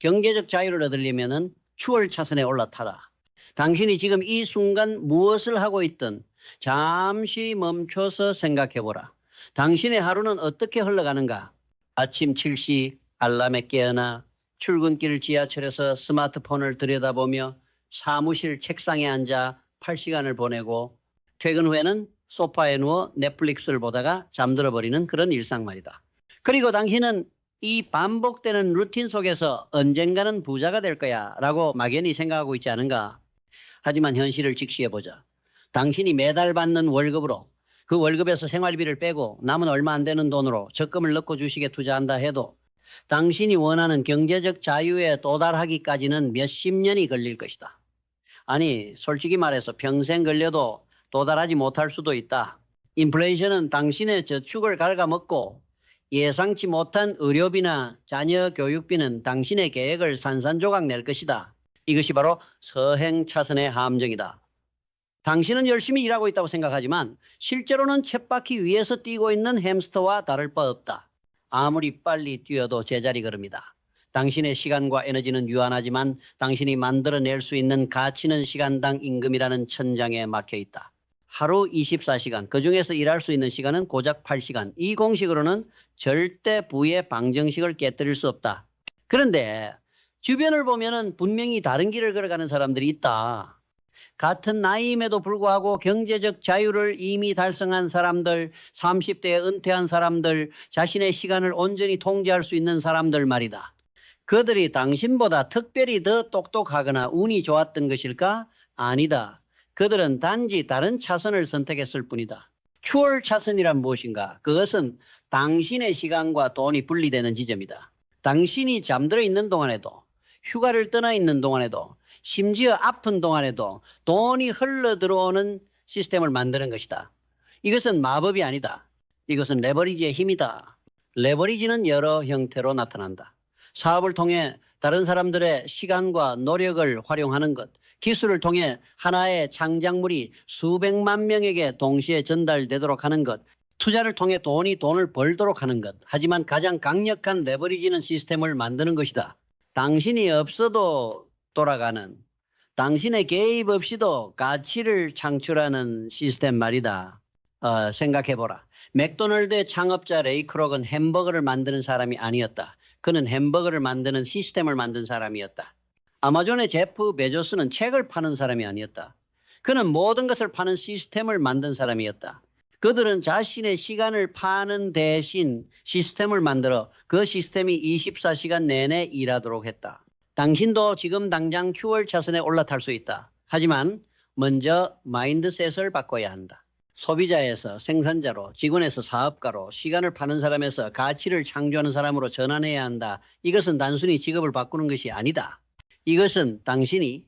경제적 자유를 얻으려면은 추월 차선에 올라타라. 당신이 지금 이 순간 무엇을 하고 있든 잠시 멈춰서 생각해보라. 당신의 하루는 어떻게 흘러가는가? 아침 7시 알람에 깨어나 출근길 지하철에서 스마트폰을 들여다보며 사무실 책상에 앉아 8시간을 보내고 퇴근 후에는 소파에 누워 넷플릭스를 보다가 잠들어 버리는 그런 일상 말이다. 그리고 당신은 이 반복되는 루틴 속에서 언젠가는 부자가 될 거야 라고 막연히 생각하고 있지 않은가? 하지만 현실을 직시해보자. 당신이 매달 받는 월급으로 그 월급에서 생활비를 빼고 남은 얼마 안 되는 돈으로 적금을 넣고 주식에 투자한다 해도 당신이 원하는 경제적 자유에 도달하기까지는 몇십 년이 걸릴 것이다. 아니, 솔직히 말해서 평생 걸려도 도달하지 못할 수도 있다. 인플레이션은 당신의 저축을 갉아먹고 예상치 못한 의료비나 자녀 교육비는 당신의 계획을 산산조각 낼 것이다. 이것이 바로 서행차선의 함정이다. 당신은 열심히 일하고 있다고 생각하지만 실제로는 쳇바퀴 위에서 뛰고 있는 햄스터와 다를 바 없다. 아무리 빨리 뛰어도 제자리 걸음이다. 당신의 시간과 에너지는 유한하지만 당신이 만들어낼 수 있는 가치는 시간당 임금이라는 천장에 막혀 있다. 하루 24시간, 그중에서 일할 수 있는 시간은 고작 8시간. 이 공식으로는 절대 부의 방정식을 깨뜨릴 수 없다. 그런데 주변을 보면은 분명히 다른 길을 걸어가는 사람들이 있다. 같은 나이임에도 불구하고 경제적 자유를 이미 달성한 사람들, 30대에 은퇴한 사람들, 자신의 시간을 온전히 통제할 수 있는 사람들 말이다. 그들이 당신보다 특별히 더 똑똑하거나 운이 좋았던 것일까? 아니다. 그들은 단지 다른 차선을 선택했을 뿐이다. 추월 차선이란 무엇인가? 그것은 당신의 시간과 돈이 분리되는 지점이다. 당신이 잠들어 있는 동안에도, 휴가를 떠나 있는 동안에도, 심지어 아픈 동안에도 돈이 흘러 들어오는 시스템을 만드는 것이다. 이것은 마법이 아니다. 이것은 레버리지의 힘이다. 레버리지는 여러 형태로 나타난다. 사업을 통해 다른 사람들의 시간과 노력을 활용하는 것, 기술을 통해 하나의 창작물이 수백만 명에게 동시에 전달되도록 하는 것, 투자를 통해 돈을 벌도록 하는 것. 하지만 가장 강력한 레버리지는 시스템을 만드는 것이다. 당신이 없어도 돌아가는, 당신의 개입 없이도 가치를 창출하는 시스템 말이다. 생각해보라. 맥도날드의 창업자 레이 크록은 햄버거를 만드는 사람이 아니었다. 그는 햄버거를 만드는 시스템을 만든 사람이었다. 아마존의 제프 베조스는 책을 파는 사람이 아니었다. 그는 모든 것을 파는 시스템을 만든 사람이었다. 그들은 자신의 시간을 파는 대신 시스템을 만들어 그 시스템이 24시간 내내 일하도록 했다. 당신도 지금 당장 추월 차선에 올라탈 수 있다. 하지만 먼저 마인드셋을 바꿔야 한다. 소비자에서 생산자로, 직원에서 사업가로, 시간을 파는 사람에서 가치를 창조하는 사람으로 전환해야 한다. 이것은 단순히 직업을 바꾸는 것이 아니다. 이것은 당신이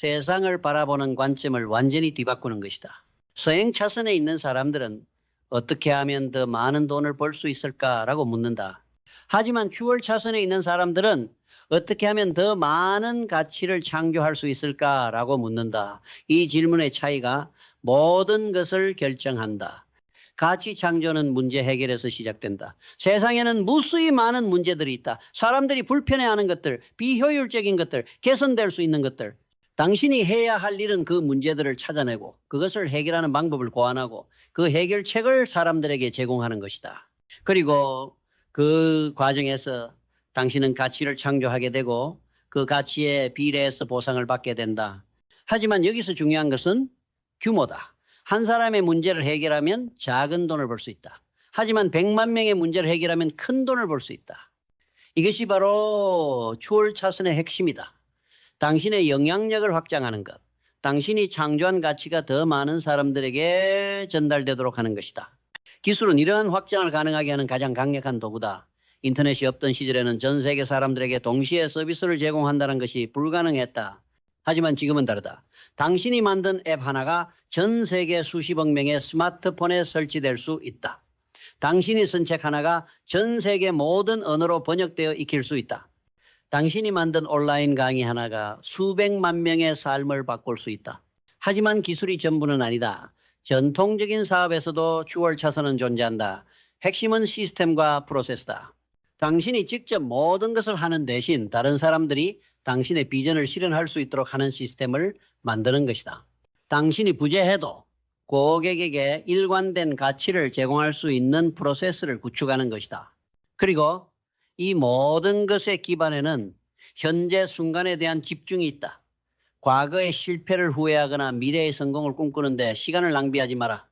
세상을 바라보는 관점을 완전히 뒤바꾸는 것이다. 서행 차선에 있는 사람들은 어떻게 하면 더 많은 돈을 벌 수 있을까라고 묻는다. 하지만 추월 차선에 있는 사람들은 어떻게 하면 더 많은 가치를 창조할 수 있을까라고 묻는다. 이 질문의 차이가 모든 것을 결정한다. 가치 창조는 문제 해결에서 시작된다. 세상에는 무수히 많은 문제들이 있다. 사람들이 불편해하는 것들, 비효율적인 것들, 개선될 수 있는 것들. 당신이 해야 할 일은 그 문제들을 찾아내고 그것을 해결하는 방법을 고안하고 그 해결책을 사람들에게 제공하는 것이다. 그리고 그 과정에서 당신은 가치를 창조하게 되고 그 가치에 비례해서 보상을 받게 된다. 하지만 여기서 중요한 것은 규모다. 한 사람의 문제를 해결하면 작은 돈을 벌 수 있다. 하지만 100만 명의 문제를 해결하면 큰 돈을 벌 수 있다. 이것이 바로 추월 차선의 핵심이다. 당신의 영향력을 확장하는 것, 당신이 창조한 가치가 더 많은 사람들에게 전달되도록 하는 것이다. 기술은 이러한 확장을 가능하게 하는 가장 강력한 도구다. 인터넷이 없던 시절에는 전 세계 사람들에게 동시에 서비스를 제공한다는 것이 불가능했다. 하지만 지금은 다르다. 당신이 만든 앱 하나가 전 세계 수십억 명의 스마트폰에 설치될 수 있다. 당신이 쓴 책 하나가 전 세계 모든 언어로 번역되어 익힐 수 있다. 당신이 만든 온라인 강의 하나가 수백만 명의 삶을 바꿀 수 있다. 하지만 기술이 전부는 아니다. 전통적인 사업에서도 추월 차선은 존재한다. 핵심은 시스템과 프로세스다. 당신이 직접 모든 것을 하는 대신 다른 사람들이 당신의 비전을 실현할 수 있도록 하는 시스템을 만드는 것이다. 당신이 부재해도 고객에게 일관된 가치를 제공할 수 있는 프로세스를 구축하는 것이다. 그리고 이 모든 것의 기반에는 현재 순간에 대한 집중이 있다. 과거의 실패를 후회하거나 미래의 성공을 꿈꾸는데 시간을 낭비하지 마라.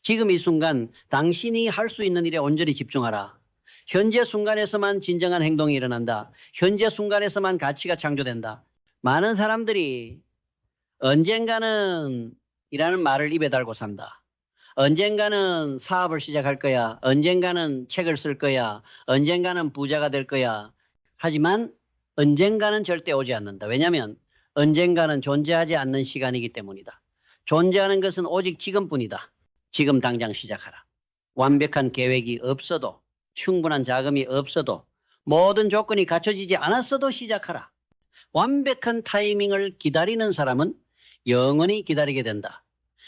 지금 이 순간 당신이 할 수 있는 일에 온전히 집중하라. 현재 순간에서만 진정한 행동이 일어난다. 현재 순간에서만 가치가 창조된다. 많은 사람들이 언젠가는 이라는 말을 입에 달고 산다. 언젠가는 사업을 시작할 거야. 언젠가는 책을 쓸 거야. 언젠가는 부자가 될 거야. 하지만 언젠가는 절대 오지 않는다. 왜냐하면 언젠가는 존재하지 않는 시간이기 때문이다. 존재하는 것은 오직 지금뿐이다. 지금 당장 시작하라. 완벽한 계획이 없어도, 충분한 자금이 없어도, 모든 조건이 갖춰지지 않았어도 시작하라. 완벽한 타이밍을 기다리는 사람은 영원히 기다리게 된다.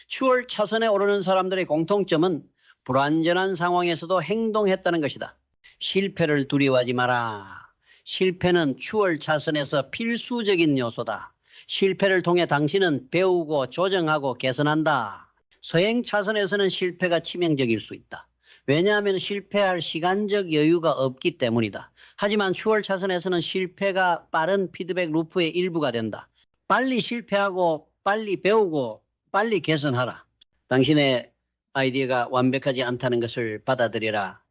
추월 차선에 오르는 사람들의 공통점은 불완전한 상황에서도 행동했다는 것이다. 실패를 두려워하지 마라. 실패는 추월 차선에서 필수적인 요소다. 실패를 통해 당신은 배우고 조정하고 개선한다. 서행 차선에서는 실패가 치명적일 수 있다. 왜냐하면 실패할 시간적 여유가 없기 때문이다. 하지만 추월 차선에서는 실패가 빠른 피드백 루프의 일부가 된다. 빨리 실패하고 빨리 배우고 빨리 개선하라. 당신의 아이디어가 완벽하지 않다는 것을 받아들여라.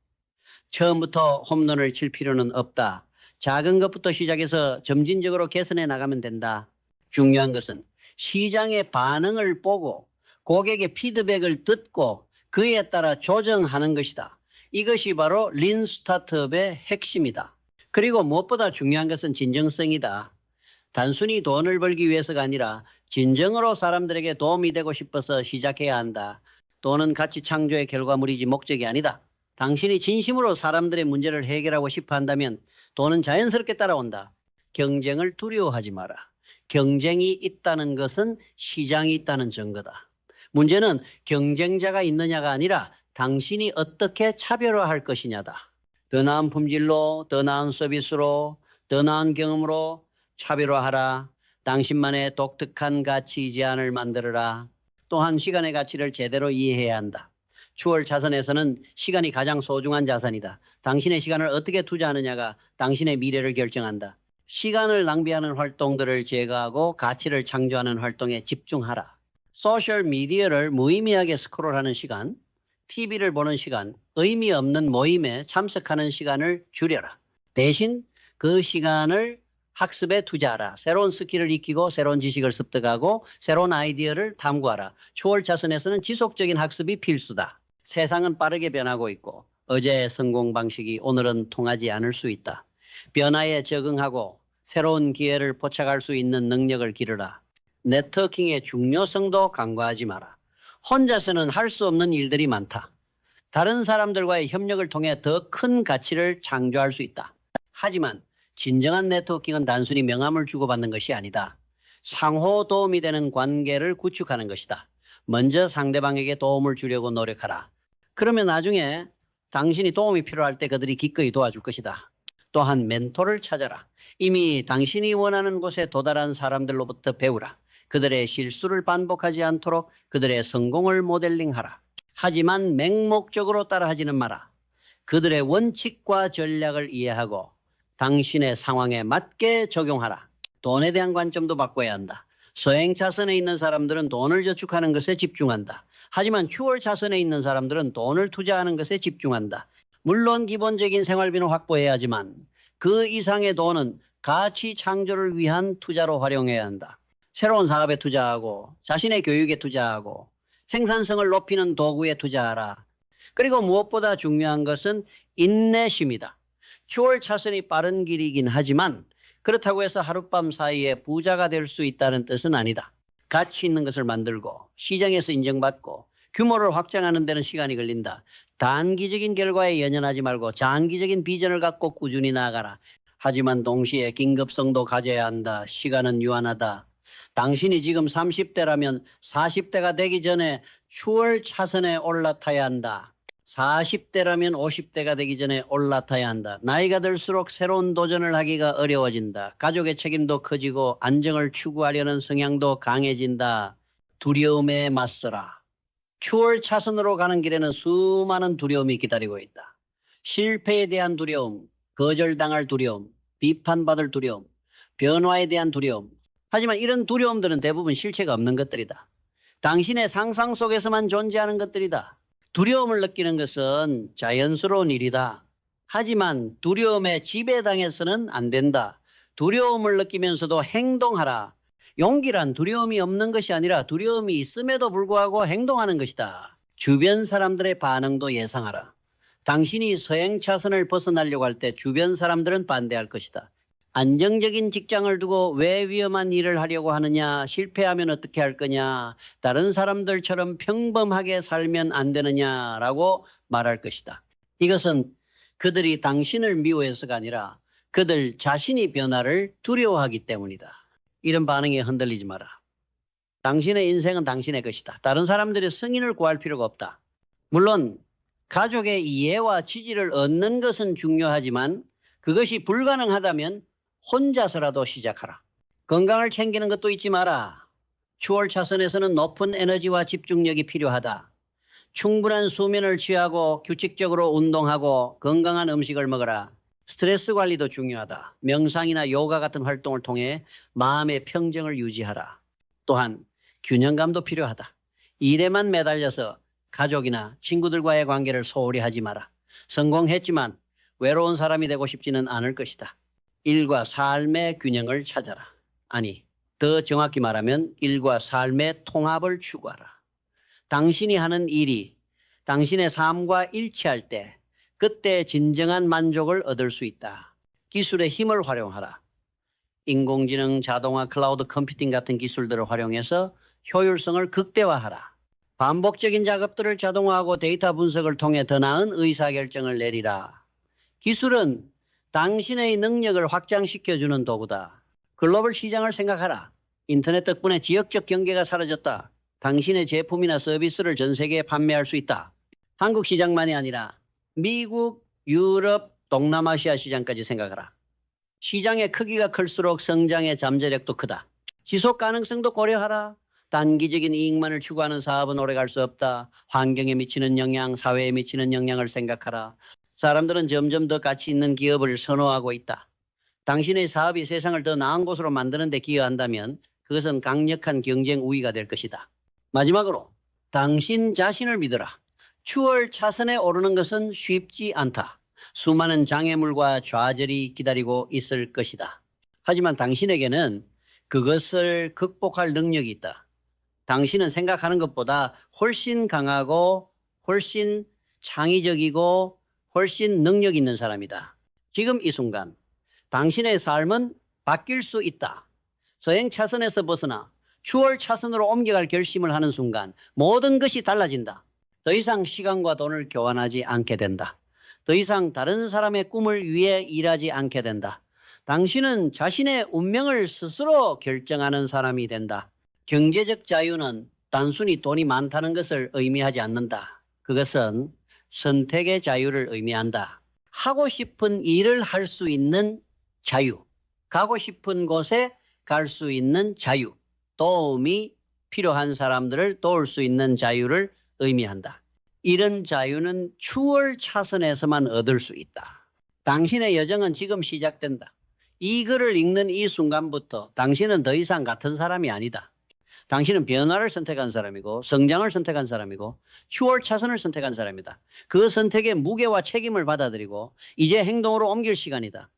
처음부터 홈런을 칠 필요는 없다. 작은 것부터 시작해서 점진적으로 개선해 나가면 된다. 중요한 것은 시장의 반응을 보고 고객의 피드백을 듣고 그에 따라 조정하는 것이다. 이것이 바로 린 스타트업의 핵심이다. 그리고 무엇보다 중요한 것은 진정성이다. 단순히 돈을 벌기 위해서가 아니라 진정으로 사람들에게 도움이 되고 싶어서 시작해야 한다. 돈은 가치 창조의 결과물이지 목적이 아니다. 당신이 진심으로 사람들의 문제를 해결하고 싶어 한다면 돈은 자연스럽게 따라온다. 경쟁을 두려워하지 마라. 경쟁이 있다는 것은 시장이 있다는 증거다. 문제는 경쟁자가 있느냐가 아니라 당신이 어떻게 차별화할 것이냐다. 더 나은 품질로, 더 나은 서비스로, 더 나은 경험으로 차별화하라. 당신만의 독특한 가치 제안을 만들어라. 또한 시간의 가치를 제대로 이해해야 한다. 추월 차선에서는 시간이 가장 소중한 자산이다. 당신의 시간을 어떻게 투자하느냐가 당신의 미래를 결정한다. 시간을 낭비하는 활동들을 제거하고 가치를 창조하는 활동에 집중하라. 소셜 미디어를 무의미하게 스크롤하는 시간, TV를 보는 시간, 의미 없는 모임에 참석하는 시간을 줄여라. 대신 그 시간을 학습에 투자하라. 새로운 스킬을 익히고 새로운 지식을 습득하고 새로운 아이디어를 탐구하라. 추월 차선에서는 지속적인 학습이 필수다. 세상은 빠르게 변하고 있고 어제의 성공 방식이 오늘은 통하지 않을 수 있다. 변화에 적응하고 새로운 기회를 포착할 수 있는 능력을 기르라. 네트워킹의 중요성도 간과하지 마라. 혼자서는 할 수 없는 일들이 많다. 다른 사람들과의 협력을 통해 더 큰 가치를 창조할 수 있다. 하지만 진정한 네트워킹은 단순히 명함을 주고받는 것이 아니다. 상호 도움이 되는 관계를 구축하는 것이다. 먼저 상대방에게 도움을 주려고 노력하라. 그러면 나중에 당신이 도움이 필요할 때 그들이 기꺼이 도와줄 것이다. 또한 멘토를 찾아라. 이미 당신이 원하는 곳에 도달한 사람들로부터 배우라. 그들의 실수를 반복하지 않도록 그들의 성공을 모델링하라. 하지만 맹목적으로 따라하지는 마라. 그들의 원칙과 전략을 이해하고 당신의 상황에 맞게 적용하라. 돈에 대한 관점도 바꿔야 한다. 서행 차선에 있는 사람들은 돈을 저축하는 것에 집중한다. 하지만 추월 차선에 있는 사람들은 돈을 투자하는 것에 집중한다. 물론 기본적인 생활비는 확보해야 하지만 그 이상의 돈은 가치 창조를 위한 투자로 활용해야 한다. 새로운 사업에 투자하고 자신의 교육에 투자하고 생산성을 높이는 도구에 투자하라. 그리고 무엇보다 중요한 것은 인내심이다. 추월 차선이 빠른 길이긴 하지만 그렇다고 해서 하룻밤 사이에 부자가 될 수 있다는 뜻은 아니다. 가치 있는 것을 만들고 시장에서 인정받고 규모를 확장하는 데는 시간이 걸린다. 단기적인 결과에 연연하지 말고 장기적인 비전을 갖고 꾸준히 나아가라. 하지만 동시에 긴급성도 가져야 한다. 시간은 유한하다. 당신이 지금 30대라면 40대가 되기 전에 추월 차선에 올라타야 한다. 40대라면 50대가 되기 전에 올라타야 한다. 나이가 들수록 새로운 도전을 하기가 어려워진다. 가족의 책임도 커지고 안정을 추구하려는 성향도 강해진다. 두려움에 맞서라. 추월 차선으로 가는 길에는 수많은 두려움이 기다리고 있다. 실패에 대한 두려움, 거절당할 두려움, 비판받을 두려움, 변화에 대한 두려움. 하지만 이런 두려움들은 대부분 실체가 없는 것들이다. 당신의 상상 속에서만 존재하는 것들이다. 두려움을 느끼는 것은 자연스러운 일이다. 하지만 두려움에 지배당해서는 안 된다. 두려움을 느끼면서도 행동하라. 용기란 두려움이 없는 것이 아니라 두려움이 있음에도 불구하고 행동하는 것이다. 주변 사람들의 반응도 예상하라. 당신이 서행 차선을 벗어나려고 할 때 주변 사람들은 반대할 것이다. 안정적인 직장을 두고 왜 위험한 일을 하려고 하느냐, 실패하면 어떻게 할 거냐, 다른 사람들처럼 평범하게 살면 안 되느냐라고 말할 것이다. 이것은 그들이 당신을 미워해서가 아니라 그들 자신이 변화를 두려워하기 때문이다. 이런 반응에 흔들리지 마라. 당신의 인생은 당신의 것이다. 다른 사람들의 승인을 구할 필요가 없다. 물론 가족의 이해와 지지를 얻는 것은 중요하지만 그것이 불가능하다면 혼자서라도 시작하라. 건강을 챙기는 것도 잊지 마라. 추월 차선에서는 높은 에너지와 집중력이 필요하다. 충분한 수면을 취하고 규칙적으로 운동하고 건강한 음식을 먹어라. 스트레스 관리도 중요하다. 명상이나 요가 같은 활동을 통해 마음의 평정을 유지하라. 또한 균형감도 필요하다. 일에만 매달려서 가족이나 친구들과의 관계를 소홀히 하지 마라. 성공했지만 외로운 사람이 되고 싶지는 않을 것이다. 일과 삶의 균형을 찾아라. 아니, 더 정확히 말하면 일과 삶의 통합을 추구하라. 당신이 하는 일이 당신의 삶과 일치할 때 그때 진정한 만족을 얻을 수 있다. 기술의 힘을 활용하라. 인공지능, 자동화, 클라우드 컴퓨팅 같은 기술들을 활용해서 효율성을 극대화하라. 반복적인 작업들을 자동화하고 데이터 분석을 통해 더 나은 의사결정을 내리라. 기술은 당신의 능력을 확장시켜주는 도구다. 글로벌 시장을 생각하라. 인터넷 덕분에 지역적 경계가 사라졌다. 당신의 제품이나 서비스를 전 세계에 판매할 수 있다. 한국 시장만이 아니라 미국, 유럽, 동남아시아 시장까지 생각하라. 시장의 크기가 클수록 성장의 잠재력도 크다. 지속 가능성도 고려하라. 단기적인 이익만을 추구하는 사업은 오래갈 수 없다. 환경에 미치는 영향, 사회에 미치는 영향을 생각하라. 사람들은 점점 더 가치 있는 기업을 선호하고 있다. 당신의 사업이 세상을 더 나은 곳으로 만드는 데 기여한다면 그것은 강력한 경쟁 우위가 될 것이다. 마지막으로 당신 자신을 믿어라. 추월 차선에 오르는 것은 쉽지 않다. 수많은 장애물과 좌절이 기다리고 있을 것이다. 하지만 당신에게는 그것을 극복할 능력이 있다. 당신은 생각하는 것보다 훨씬 강하고 훨씬 창의적이고 훨씬 능력 있는 사람이다. 지금 이 순간 당신의 삶은 바뀔 수 있다. 서행 차선에서 벗어나 추월 차선으로 옮겨갈 결심을 하는 순간 모든 것이 달라진다. 더 이상 시간과 돈을 교환하지 않게 된다. 더 이상 다른 사람의 꿈을 위해 일하지 않게 된다. 당신은 자신의 운명을 스스로 결정하는 사람이 된다. 경제적 자유는 단순히 돈이 많다는 것을 의미하지 않는다. 그것은 선택의 자유를 의미한다. 하고 싶은 일을 할 수 있는 자유, 가고 싶은 곳에 갈 수 있는 자유, 도움이 필요한 사람들을 도울 수 있는 자유를 의미한다. 이런 자유는 추월 차선에서만 얻을 수 있다. 당신의 여정은 지금 시작된다. 이 글을 읽는 이 순간부터 당신은 더 이상 같은 사람이 아니다. 당신은 변화를 선택한 사람이고 성장을 선택한 사람이고 추월 차선을 선택한 사람이다. 그 선택의 무게와 책임을 받아들이고 이제 행동으로 옮길 시간이다.